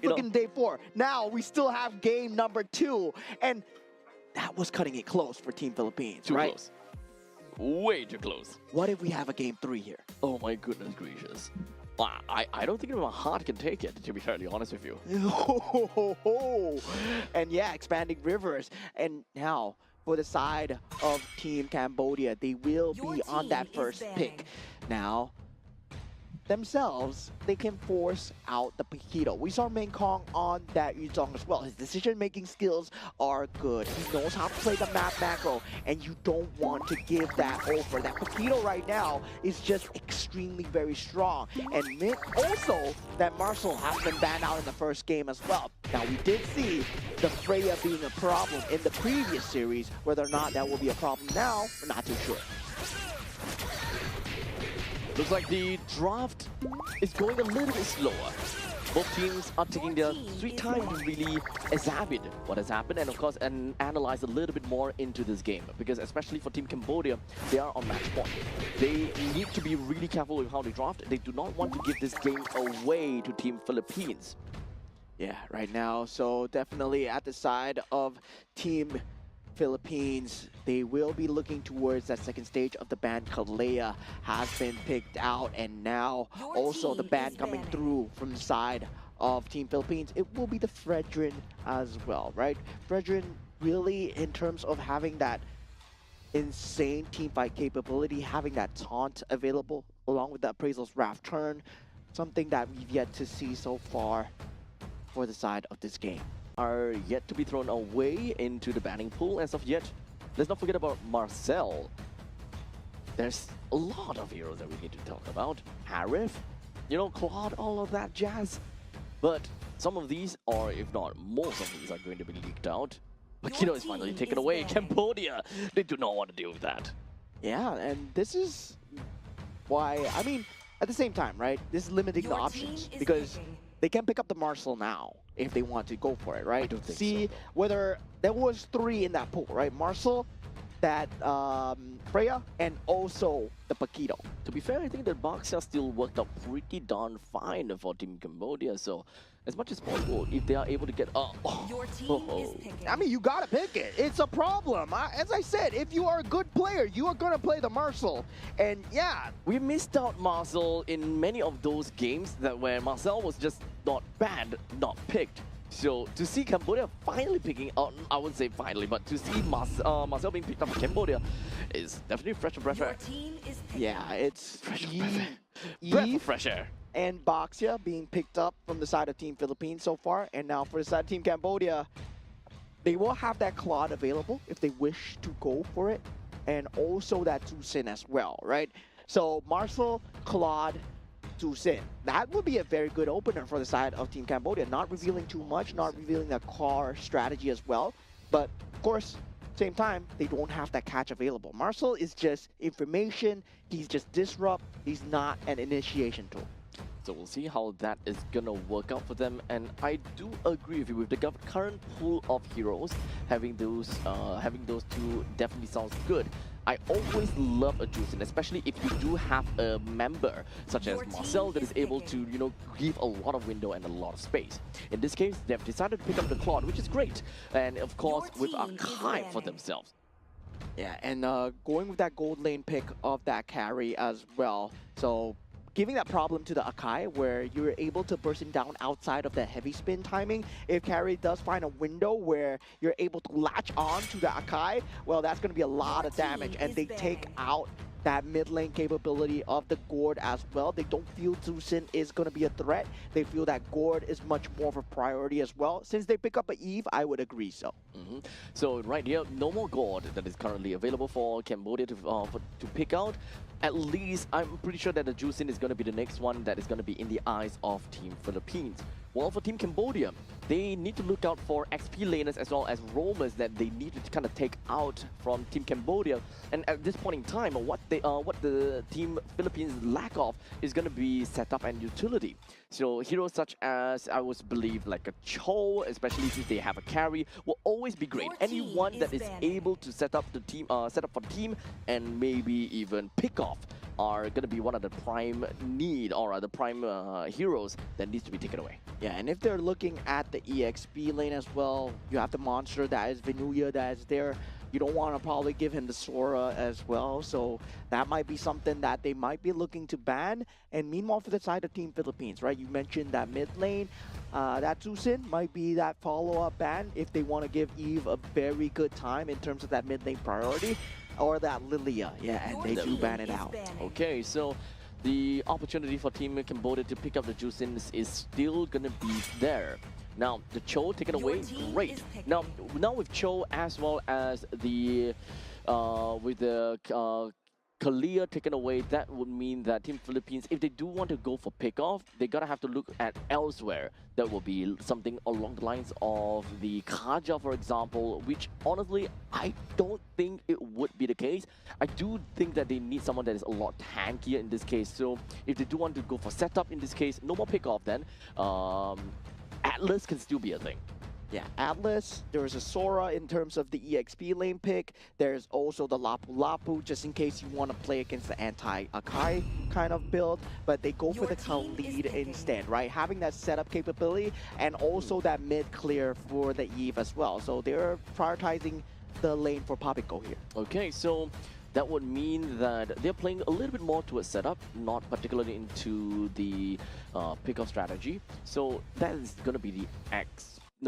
looking day 4. Now we still have game number 2, and that was cutting it close for Team Philippines, Too right? close. Way too close. What if we have a game 3 here? Oh my goodness gracious. I don't think my heart can take it, to be fairly honest with you. And yeah, expanding rivers. And now for the side of Team Cambodia, they will be on that first pick. Now, themselves, they can force out the Paquito. We saw Meng Kong on that Yuzong as well. His decision-making skills are good. He knows how to play the map macro, and you don't want to give that over. That Paquito right now is just extremely very strong. And also, that Marcel has been banned out in the first game as well. Now, we did see the Freya being a problem in the previous series. Whether or not that will be a problem now, we're not too sure. Looks like the draft is going a little bit slower. Both teams are taking their sweet time to really examine what has happened and of course analyze a little bit more into this game, because especially for Team Cambodia, they are on match point. They need to be really careful with how they draft. They do not want to give this game away to Team Philippines. Yeah, right now, so definitely at the side of Team Philippines, they will be looking towards that second stage of the ban. Kalea has been picked out, and now also the ban coming through from the side of Team Philippines. It will be the Fredrin as well, right? Fredrin really, in terms of having that insane teamfight capability, having that taunt available along with the Appraisal's Wrath turn, something that we've yet to see so far for the side of this game. Are yet to be thrown away into the banning pool as of yet. Let's not forget about Marcel. There's a lot of heroes that we need to talk about. Harif, you know, Claude, all of that jazz. But some of these, or if not most of these, are going to be leaked out. Paquito is finally taken away. Cambodia, they do not want to deal with that. Yeah, and this is why, I mean, at the same time, right? This is limiting the options, because they can pick up the Marcel now if they want to go for it, right? I don't think See so, whether there was 3 in that pool, right? Marcel, that Freya, and also the Paquito. To be fair, I think that Boxia still worked out pretty darn fine for Team Cambodia. So as much as possible, if they are able to get Your team is picking. I mean, you gotta pick it. It's a problem. As I said, if you are a good player, you are gonna play the Marcel. And yeah, we missed out Marcel in many of those games that where Marcel was just not banned, not picked. So to see Cambodia finally picking out, I wouldn't say finally, but to see Marcel being picked up for Cambodia is definitely fresh of fresh Your air. team is picking. yeah, it's Fresh of breath air. Breath of fresh air. and Boxia being picked up from the side of Team Philippines so far. And now for the side of Team Cambodia, they will have that Claude available if they wish to go for it. And also that Tusin as well, right? So Marcel, Claude, Tusin. That would be a very good opener for the side of Team Cambodia. Not revealing too much, not revealing the car strategy as well. But of course, same time, they don't have that catch available. Marcel is just information. He's just disrupt. He's not an initiation tool. So we'll see how that is gonna work out for them. And I do agree with you with the current pool of heroes. Having those two definitely sounds good. I always love a Juicin, especially if you do have a member such as Marcel that is able to, you know, give a lot of window and a lot of space. In this case, they've decided to pick up the Claude, which is great. And of course, with Archive for themselves. Yeah, and going with that gold lane pick of that carry as well. So giving that problem to the Akai where you're able to burst him down outside of the heavy spin timing. If carry does find a window where you're able to latch on to the Akai, well, that's going to be a lot of damage. And they take out that mid lane capability of the Gord as well. They don't feel Tusin is going to be a threat. They feel that Gord is much more of a priority as well. Since they pick up a Eve, I would agree so. So right here, no more Gord that is currently available for Cambodia to pick out. At least, I'm pretty sure that the Juicin is going to be the next one that is going to be in the eyes of Team Philippines. Well, for Team Cambodia, they need to look out for XP laners as well as roamers that they need to kind of take out from Team Cambodia. And at this point in time, what the Team Philippines lack of is going to be setup and utility. So heroes such as, I would believe, like a Cho, especially since they have a carry, will always be great. Anyone that is able to set up the team, set up for the team, and maybe even pick off are going to be one of the prime need or the prime heroes that needs to be taken away. Yeah, and if they're looking at the EXP lane as well, you have the monster that is Venuya that is there. You don't want to probably give him the Sora as well, so that might be something that they might be looking to ban. And meanwhile, for the side of Team Philippines, right, you mentioned that mid lane, that Zusin might be that follow-up ban if they want to give Eve a very good time in terms of that mid lane priority, or that Lilia, yeah, and they do ban it out. Okay, so the opportunity for Team Cambodia to pick up the Jusins is still going to be there. Now, the Cho taken away, great. Now with Cho as well as the Kalia taken away, that would mean that Team Philippines, if they do want to go for pickoff, they gotta have to look at elsewhere. That will be something along the lines of the Kaja, for example, which honestly, I don't think it would be the case. I do think that they need someone that is a lot tankier in this case. So if they do want to go for setup in this case, no more pickoff then. Atlas can still be a thing. Yeah, Atlas, there's a Sora in terms of the EXP lane pick. There's also the Lapu Lapu, just in case you want to play against the anti-Akai kind of build. But they go for the Khalid instead, right? Having that setup capability and also that mid clear for the Eve as well. So they're prioritizing the lane for Papico here. Okay, so that would mean that they're playing a little bit more towards setup, not particularly into the pickoff strategy. So that is going to be the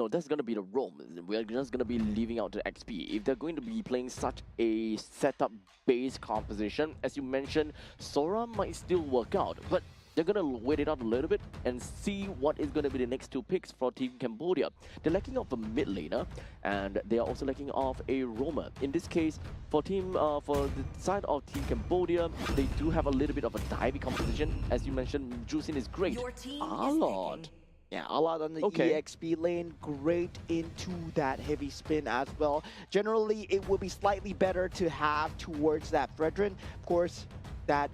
that's going to be the roam. We're just going to be leaving out the XP. If they're going to be playing such a setup-based composition, as you mentioned, Sora might still work out, but they're going to wait it out a little bit and see what is going to be the next two picks for Team Cambodia. They're lacking of a mid laner, and they are also lacking of a roamer. In this case, for the side of Team Cambodia, they do have a little bit of a divey composition. As you mentioned, Juicing is great. Alod. Yeah, Alad on the EXP lane, great into that heavy spin as well. Generally, it would be slightly better to have towards that Fredrin. Of course, that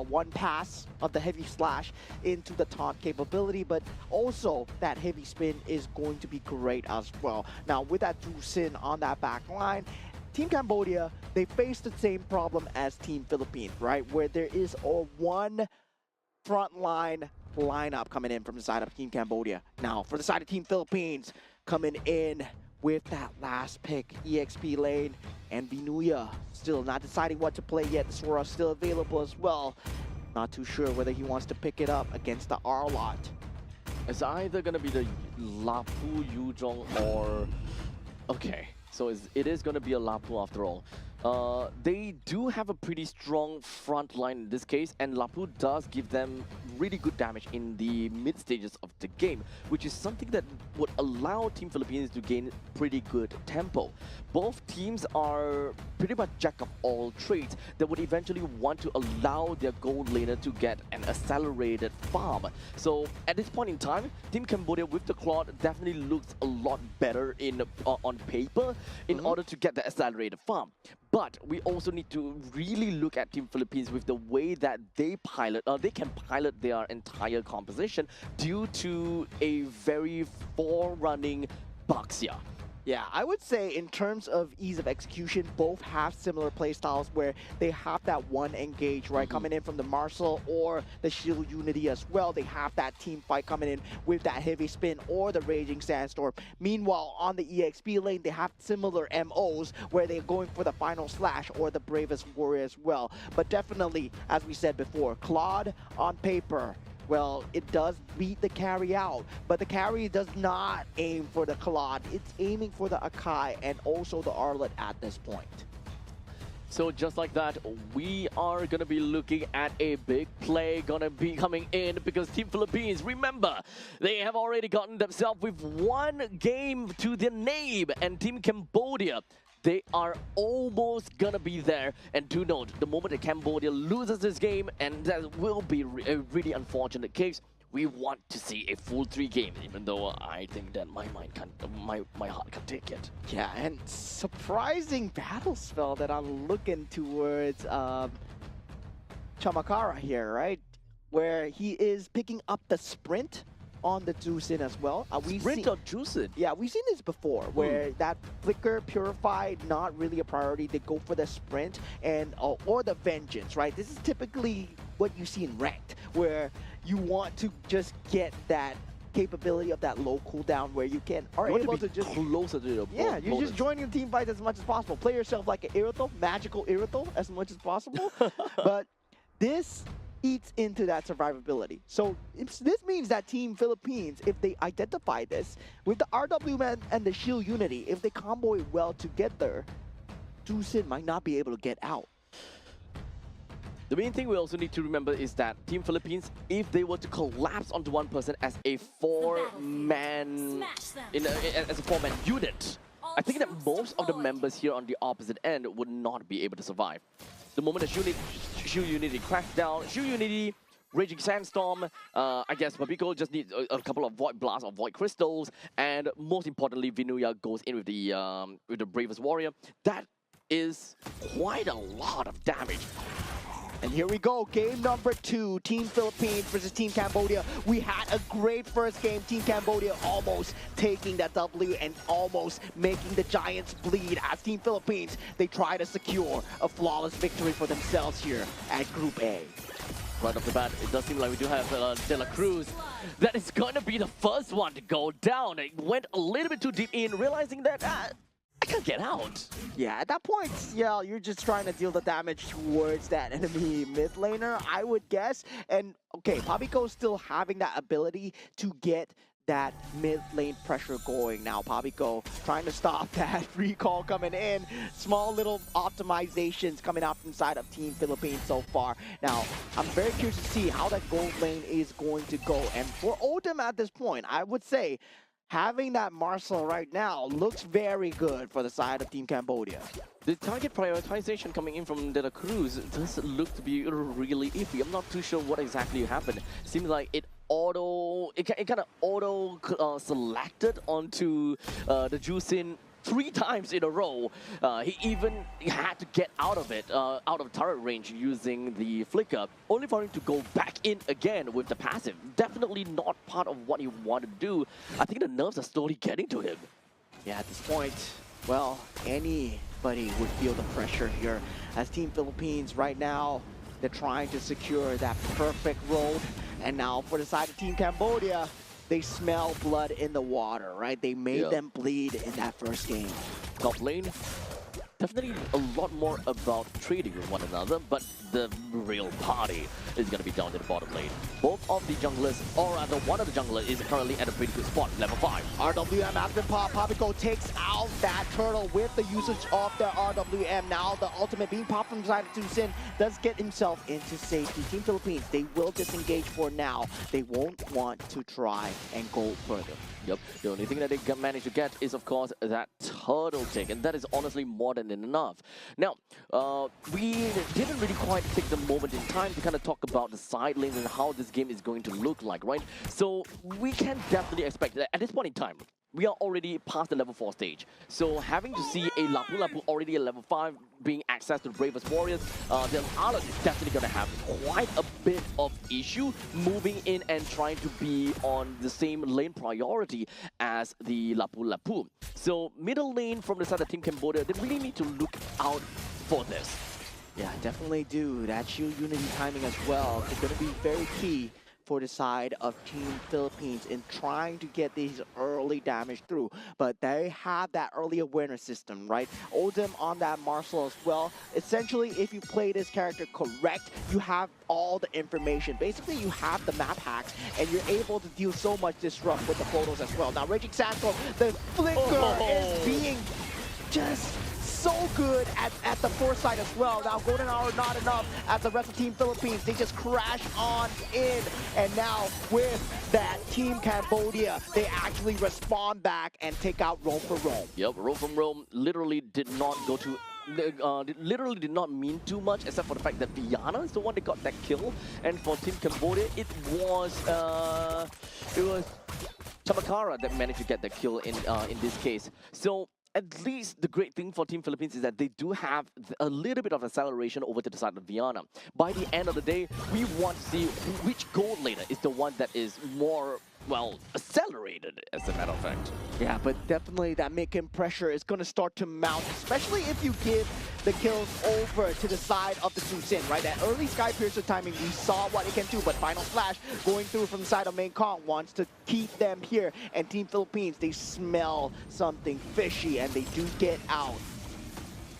one pass of the heavy slash into the taunt capability, but also that heavy spin is going to be great as well. Now, with that Juicin on that back line, Team Cambodia, they face the same problem as Team Philippines, right? Where there is one frontline lineup coming in from the side of Team Cambodia. Now, for the side of Team Philippines, coming in with that last pick, EXP lane, and Venuya still not deciding what to play yet. The Sora still available as well. Not too sure whether he wants to pick it up against the Arlot. It's either going to be the Lapu Yuzhong or... Okay, so it is going to be a Lapu after all. They do have a pretty strong front line in this case, and Lapu does give them really good damage in the mid stages of the game, which is something that would allow Team Philippines to gain pretty good tempo. Both teams are pretty much jack of all trades that would eventually want to allow their gold laner to get an accelerated farm. So at this point in time, Team Cambodia with the Claude definitely looks a lot better on paper in order to get the accelerated farm. But we also need to really look at Team Philippines with the way that they can pilot their entire composition due to a very forerunning Baxia. Yeah, I would say in terms of ease of execution, both have similar playstyles where they have that one engage, right, coming in from the Marcel or the Shield Unity as well. They have that team fight coming in with that heavy spin or the Raging Sandstorm. Meanwhile, on the EXP lane, they have similar MOs where they're going for the Final Slash or the Bravest Warrior as well. But definitely, as we said before, Claude on paper, well, it does beat the carry out, but the carry does not aim for the Claude. It's aiming for the Akai and also the Arlet at this point. So just like that, we are going to be looking at a big play going to be coming in because Team Philippines, remember, they have already gotten themselves with one game to their name, and Team Cambodia, they are almost gonna be there. And do note, the moment that Cambodia loses this game, and that will be a really unfortunate case, we want to see a full 3 games, even though I think that my heart can't take it. Yeah, and surprising battle spell that I'm looking towards Chamakara here, right? Where he is picking up the sprint on the Juicin as well. Sprint or Juicin? Yeah, we've seen this before, where that flicker, purify, not really a priority. They go for the sprint and or the vengeance, right? This is typically what you see in ranked, where you want to just get that capability of that low cooldown where you are You want able to to be just closer to the yeah, you're opponents. just joining the team fight as much as possible. Play yourself like an Irithel, magical Irithel, as much as possible. But this eats into that survivability. So this means that Team Philippines, if they identify this, with the RWM and the Shield Unity, if they combo it well together, Juicin might not be able to get out. The main thing we also need to remember is that Team Philippines, if they were to collapse onto one person as a four-man unit, I think that most of the members here on the opposite end would not be able to survive. The moment the Shield Unity cracks down, Shield Unity, Raging Sandstorm, I guess Babiko just needs a couple of Void Blasts or Void Crystals, and most importantly, Vinuya goes in with the Bravest Warrior. That is quite a lot of damage. And here we go, game number 2, Team Philippines versus Team Cambodia. We had a great first game, Team Cambodia almost taking that W and almost making the Giants bleed as Team Philippines, they try to secure a flawless victory for themselves here at Group A. Right off the bat, it does seem like we do have De La Cruz. That is going to be the first one to go down. It went a little bit too deep in, realizing that I can't get out. Yeah, at that point, yeah, you're just trying to deal the damage towards that enemy mid laner, I would guess. And okay, Pabiko's still having that ability to get that mid lane pressure going now. Pabiko trying to stop that recall coming in. Small little optimizations coming out inside of Team Philippines so far. Now, I'm very curious to see how that gold lane is going to go. And for Odom at this point, I would say having that Marcel right now looks very good for the side of Team Cambodia. The target prioritization coming in from De La Cruz does look to be really iffy. I'm not too sure what exactly happened. Seems like it kind of auto selected onto the Juicin 3 times in a row. He even had to get out of it, out of turret range using the flicker, only for him to go back in again with the passive. Definitely not part of what he wanted to do. I think the nerves are slowly getting to him. Yeah, at this point, well, anybody would feel the pressure here. As Team Philippines right now, they're trying to secure that perfect road. And now for the side of Team Cambodia, they smell blood in the water, right? They made them bleed in that first game. Top lane, definitely a lot more about trading with one another, but the real party is going to be down to the bottom lane. Both of the junglers, or rather one of the junglers, is currently at a pretty good spot, level 5. RWM has been popped. Pabiko takes out that turtle with the usage of the RWM. Now the ultimate being popped from the side of Juicin does get himself into safety. Team Philippines, they will disengage for now. They won't want to try and go further. Yep, the only thing that they can manage to get is, of course, that turtle tick, and that is honestly more than enough. Now, we didn't really quite take the moment in time to kind of talk about the side lanes and how this game is going to look like, right? So we can definitely expect that at this point in time, we are already past the level 4 stage. So having to see a Lapu Lapu already at level 5 being access to the Bravest Warriors, then Arlott is definitely going to have quite a bit of issue moving in and trying to be on the same lane priority as the Lapu Lapu. So middle lane from the side of Team Cambodia, they really need to look out for this. Yeah, definitely do. That Shield Unity timing as well is going to be very key for the side of Team Philippines in trying to get these early damage through. But they have that early awareness system, right? Odom on that Marcel as well. Essentially, if you play this character correct, you have all the information. Basically, you have the map hacks, and you're able to deal so much disrupt with the photos as well. Now, Raging Sandstorm, the flicker is being just so good at the foresight as well. Now Golden Hour not enough as the rest of Team Philippines. They just crash on in. And now with that Team Cambodia, they actually respond back and take out Roam for Roam. Yep, Roam from Rome literally did not go to literally did not mean too much, except for the fact that Viana is the one that got that kill. And for Team Cambodia, it was Chamakara that managed to get the kill in this case. So at least the great thing for Team Philippines is that they do have a little bit of acceleration over to the side of Viana. By the end of the day, we want to see which gold laner is the one that is more well, accelerated, as a matter of fact. Yeah, but definitely that mid-game pressure is going to start to mount, especially if you give the kills over to the side of the Susin, right? That early Sky Piercer timing, we saw what it can do, but Final Flash going through from the side of Main Kong wants to keep them here. And Team Philippines, they smell something fishy and they do get out.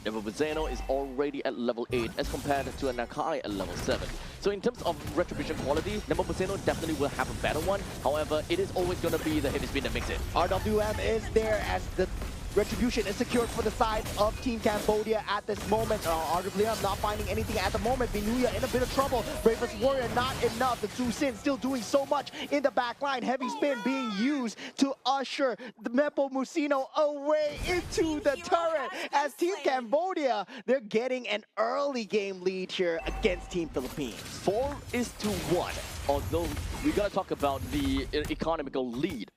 Nebobuzeno is already at level 8 as compared to a Nakai at level 7. So in terms of retribution quality, Nebobuzeno definitely will have a better one. However, it is always going to be the heavy spin that makes it. RWM is there as the retribution is secured for the side of Team Cambodia at this moment. RWM not finding anything at the moment. Vinuya in a bit of trouble. Bravest Warrior not enough. The Susin still doing so much in the back line. Heavy spin being used to usher the Mepo Musino away into the turret as Team Cambodia, they're getting an early game lead here against Team Philippines. 4-1. Although we gotta talk about the economical lead.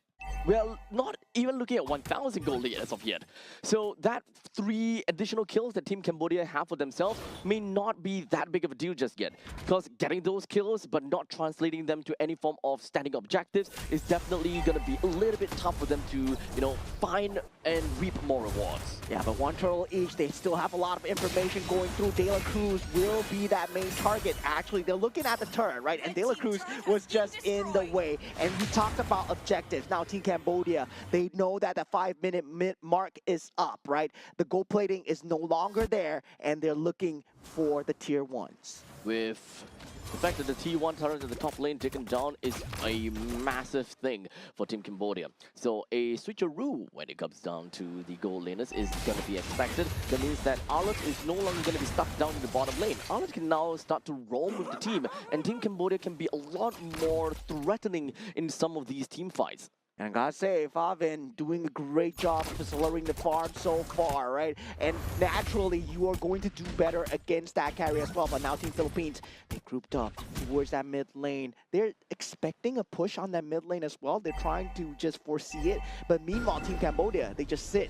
Well, not even looking at 1,000 goal lead as of yet. So that 3 additional kills that Team Cambodia have for themselves may not be that big of a deal just yet. Because getting those kills but not translating them to any form of standing objectives is definitely going to be a little bit tough for them to, you know, find and reap more rewards. Yeah, but 1 turtle each, they still have a lot of information going through. De La Cruz will be that main target. Actually, they're looking at the turret, right? And De La Cruz was just in the way. And we talked about objectives. Now, Team Cambodia, they know that the 5-minute mark is up, right? The gold plating is no longer there, and they're looking for the tier 1s. With the fact that the T1 turret in the top lane taken down is a massive thing for Team Cambodia. So a switcheroo when it comes down to the gold laners is going to be expected. That means that Arlet is no longer going to be stuck down in the bottom lane. Arlet can now start to roam with the team, and Team Cambodia can be a lot more threatening in some of these team fights. And I gotta say, Favin doing a great job of accelerating the farm so far, right? And naturally, you are going to do better against that carry as well. But now Team Philippines, they grouped up towards that mid lane. They're expecting a push on that mid lane as well. They're trying to just foresee it. But meanwhile, Team Cambodia, they just sit.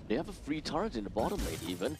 They have a free turret in the bottom lane even.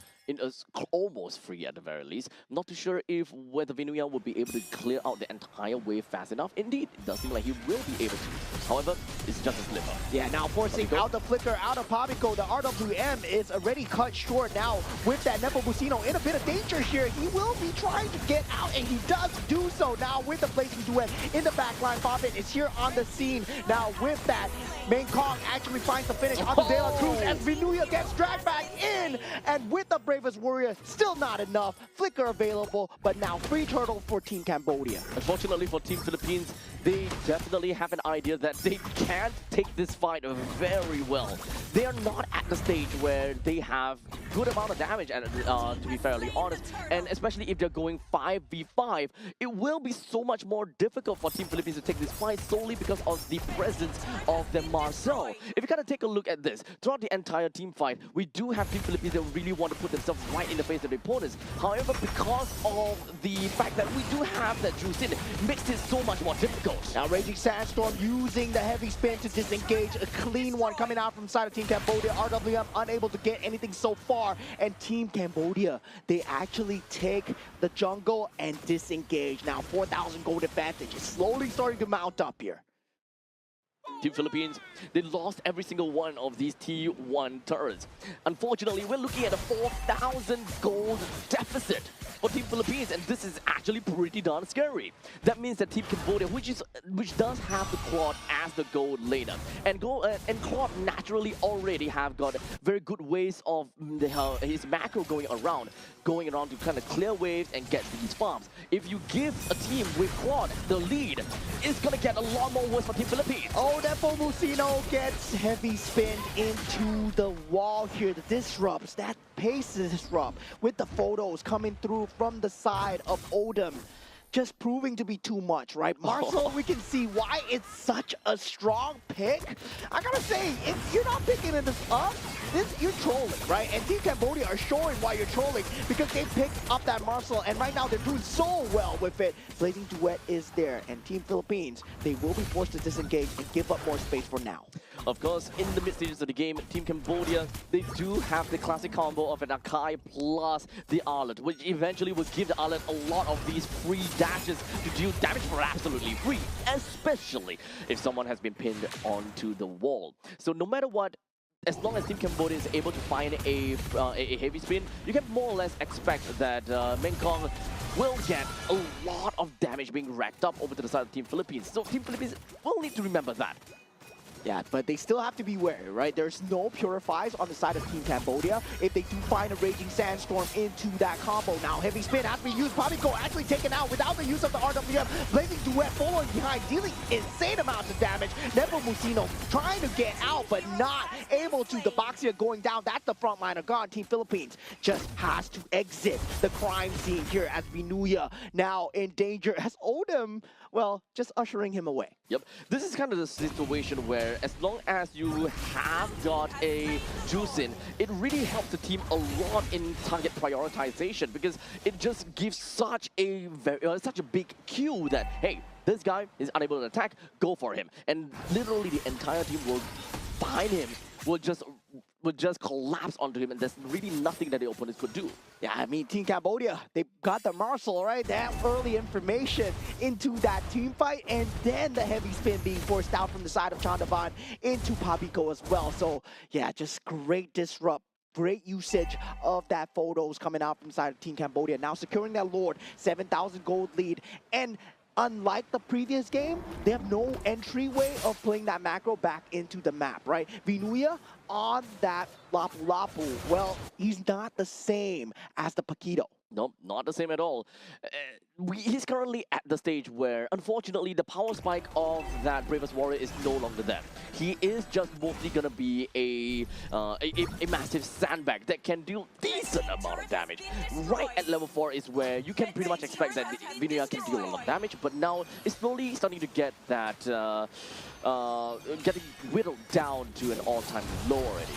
Almost free at the very least. Not too sure if whether Vinuya will be able to clear out the entire wave fast enough. Indeed, it does seem like he will be able to. However, it's just a slipper. Yeah, now forcing out the flicker, out of Pabico. The RWM is already cut short now with that Nepo Busino in a bit of danger here. He will be trying to get out, and he does do so now with the placing duet in the back line. Favin is here on the scene now with that. Main Kong actually finds the finish on the De La Cruz as Vinuya gets dragged back in, and with the Bravest Warrior, still not enough. Flicker available, but now free turtle for Team Cambodia. Unfortunately for Team Philippines, they definitely have an idea that they can't take this fight very well. They are not at the stage where they have good amount of damage, and to be fairly honest, and especially if they're going 5v5, it will be so much more difficult for Team Philippines to take this fight solely because of the presence of the Marcel. If you kind of take a look at this, throughout the entire team fight, we do have Team Philippines that really want to put themselves right in the face of the opponents. However, because of the fact that we do have that Juicin, it makes it so much more difficult. Now Raging Sandstorm using the heavy spin to disengage. A clean one coming out from side of Team Cambodia. RWM unable to get anything so far. And Team Cambodia, they actually take the jungle and disengage. Now 4,000 gold advantage is slowly starting to mount up here. Team Philippines, they lost every single one of these T1 turrets. Unfortunately, we're looking at a 4,000 gold deficit for Team Philippines, and this is actually pretty darn scary. That means that Team Cambodia, which does have the Claude as the gold laner, and Claude naturally already have got very good ways of his macro going around to kind of clear waves and get these farms. If you give a team with Claude the lead, it's gonna get a lot more worse for Team Philippines. Oh, Nepo Musino gets heavy spin into the wall here. The disrupts, that pace disrupt with the photos coming through from the side of Odom. Just proving to be too much, right? Marcel, we can see why it's such a strong pick. I gotta say, if you're not picking this up, you're trolling, right? And Team Cambodia are showing why you're trolling because they picked up that Marcel, and right now they're doing so well with it. Blazing Duet is there, and Team Philippines, they will be forced to disengage and give up more space for now. Of course, in the mid stages of the game, Team Cambodia, they do have the classic combo of an Akai plus the Arlet, which eventually will give the Arlet a lot of these free dashes to deal damage for absolutely free, especially if someone has been pinned onto the wall. So no matter what, as long as Team Cambodia is able to find a heavy spin, you can more or less expect that Mengkong will get a lot of damage being racked up over to the side of Team Philippines. So Team Philippines will need to remember that. Yeah, but they still have to be wary, right? There's no purifies on the side of Team Cambodia. If they do find a Raging Sandstorm into that combo, now heavy spin has to be used. Pabiko actually taken out without the use of the RWM. Blazing Duet following behind, dealing insane amounts of damage. Nepo Musino trying to get out, but not able to. The Boxia going down. That's the front liner gone. Team Philippines just has to exit the crime scene here as Vinuya now in danger as Odom, well, just ushering him away. Yep, this is kind of the situation where as long as you have got a Juicin, it really helps the team a lot in target prioritization because it just gives such a big cue that, hey, this guy is unable to attack, go for him. And literally the entire team will find him, will just collapse onto him, and there's really nothing that the opponents could do. Yeah, I mean, Team Cambodia, they got the Marshall, right? That early information into that team fight, and then the heavy spin being forced out from the side of Chandaban into Pabiko as well. So, yeah, just great disrupt. Great usage of that photos coming out from the side of Team Cambodia. Now securing that Lord, 7,000 gold lead. And unlike the previous game, they have no entryway of playing that macro back into the map, right? Vinuya on that Lapu Lapu, well, he's not the same as the Paquito. Nope, not the same at all. He's currently at the stage where, unfortunately, the power spike of that Bravest Warrior is no longer there. He is just mostly gonna be a massive sandbag that can deal decent amount of damage. Right at level 4 is where you can pretty much expect that Vinuya can deal a lot of damage, but now it's slowly starting to get that, getting whittled down to an all-time low already.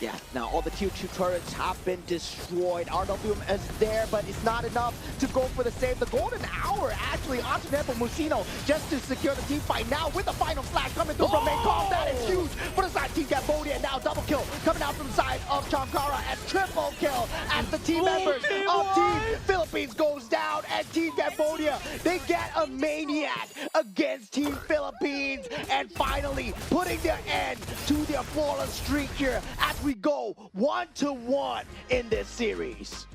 Yeah, now all the tier 2 turrets have been destroyed. RWM is there, but it's not enough to go for the save. The golden hour actually onto Nepo Musino just to secure the team fight. Now with the final flash coming through from Mengkong, that is huge for the side of Team Cambodia. Now double kill coming out from the side of Changkara and triple kill as the team members of Team Philippines goes down, and Team Cambodia, they get a maniac against Team Philippines, and finally putting their end to their flawless streak here as we go 1-1 in this series.